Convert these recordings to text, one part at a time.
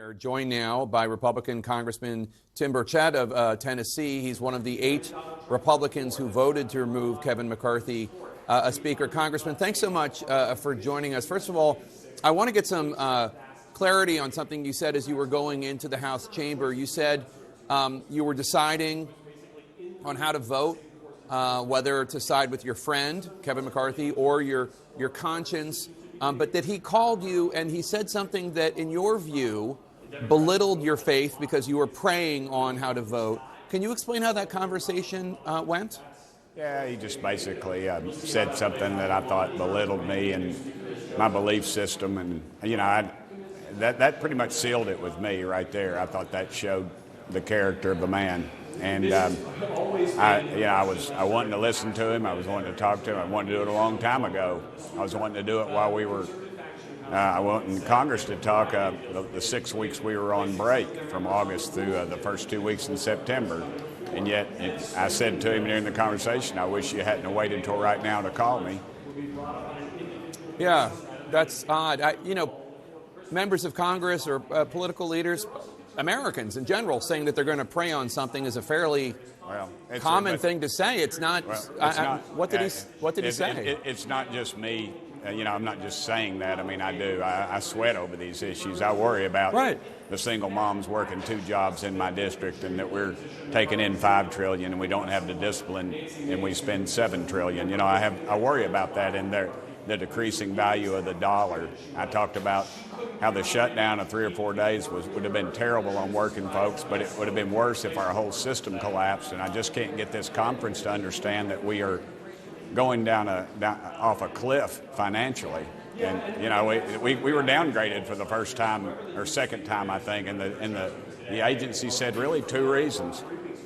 We're joined now by Republican Congressman Tim Burchett of Tennessee. He's one of the 8 Republicans who voted to remove Kevin McCarthy as Speaker. Congressman, thanks so much for joining us. First of all, I want to get some clarity on something you said as you were going into the House chamber. You said you were deciding on how to vote, whether to side with your friend, Kevin McCarthy, or your conscience. But that he called you and he said something that, in your view, belittled your faith because you were praying on how to vote. Can you explain how that conversation went? Yeah, he just basically said something that I thought belittled me and my belief system. And, you know, that pretty much sealed it with me right there. I thought that showed the character of the man. And I wanted to listen to him. I was wanting to talk to him. I wanted to do it a long time ago. I was wanting to do it while we were. I went in Congress to talk the 6 weeks we were on break from August through the first 2 weeks in September. And yet I said to him during the conversation, I wish you hadn't waited until right now to call me. Yeah, that's odd. Members of Congress or political leaders, Americans in general, saying that they're going to pray on something is a fairly common thing to say. It's not. What did he say? It's not just me. I'm not just saying that. I mean, I do. I sweat over these issues. I worry about the single moms working 2 jobs in my district, and that we're taking in $5 trillion and we don't have the discipline, and we spend $7 trillion. I worry about that, and the decreasing value of the dollar. I talked about how the shutdown of 3 or 4 days would have been terrible on working folks, but it would have been worse if our whole system collapsed. And I just can't get this conference to understand that we are going down off a cliff financially. And we were downgraded for the first time or second time, I think, and the agency said really 2 reasons.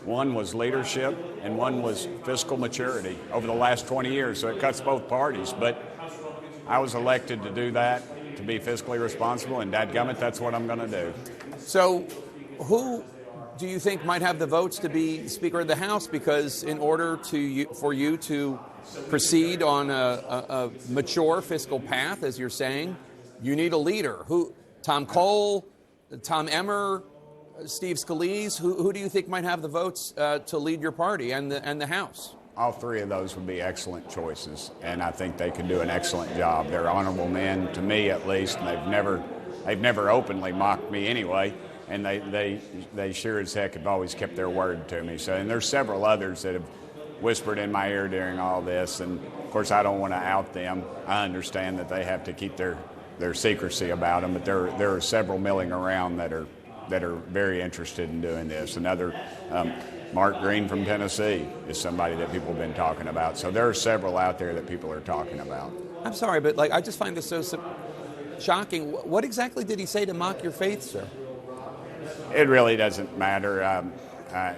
One was leadership, and one was fiscal maturity over the last 20 years. So it cuts both parties. But I was elected to do that, to be fiscally responsible, and dadgummit, that's what I'm going to do. So who do you think might have the votes to be Speaker of the House? Because in order for you to proceed on a mature fiscal path, as you're saying, you need a leader. Who? Tom Cole, Tom Emmer, Steve Scalise. Who do you think might have the votes to lead your party and the House? All 3 of those would be excellent choices, and I think they could do an excellent job. They're honorable men, to me at least, and they've never openly mocked me anyway, and they sure as heck have always kept their word to me. So, and there's several others that have whispered in my ear during all this, and of course I don't want to out them. I understand that they have to keep their secrecy about them, but there are several milling around that are very interested in doing this. Another. Mark Green from Tennessee is somebody that people have been talking about. So there are several out there that people are talking about. I'm sorry, but I just find this so shocking. What exactly did he say to mock your faith, sir? It really doesn't matter.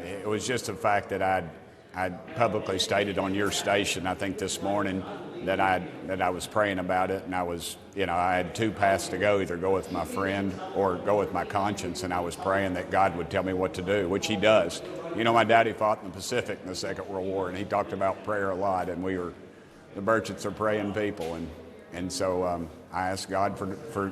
It was just the fact that I'd publicly stated on your station, I think this morning, that I was praying about it, and I had 2 paths to go, either go with my friend or go with my conscience, and I was praying that God would tell me what to do, which he does. My daddy fought in the Pacific in the Second World War, and he talked about prayer a lot, and the Burchetts are praying people, and so I asked God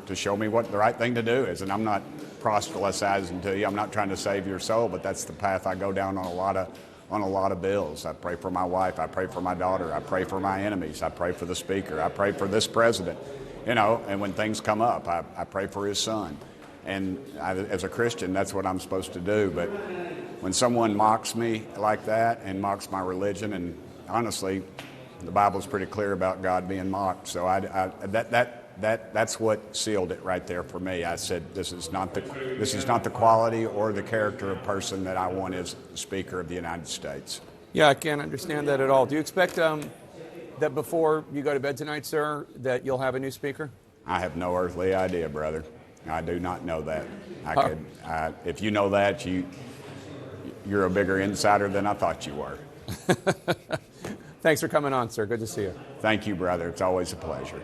to show me what the right thing to do is, and I'm not proselytizing to you. I'm not trying to save your soul, but that's the path I go down on a lot of bills. I pray for my wife. I pray for my daughter. I pray for my enemies. I pray for the Speaker. I pray for this president. And when things come up, I pray for his son. And as a Christian, that's what I'm supposed to do. But when someone mocks me like that and mocks my religion, and honestly, the Bible's pretty clear about God being mocked. So that's what sealed it right there for me. I said, this is not the quality or the character of person that I want as Speaker of the United States. Yeah, I can't understand that at all. Do you expect that before you go to bed tonight, sir, that you'll have a new Speaker? I have no earthly idea, brother. I do not know that. If you know that, you're a bigger insider than I thought you were. Thanks for coming on, sir. Good to see you. Thank you, brother. It's always a pleasure.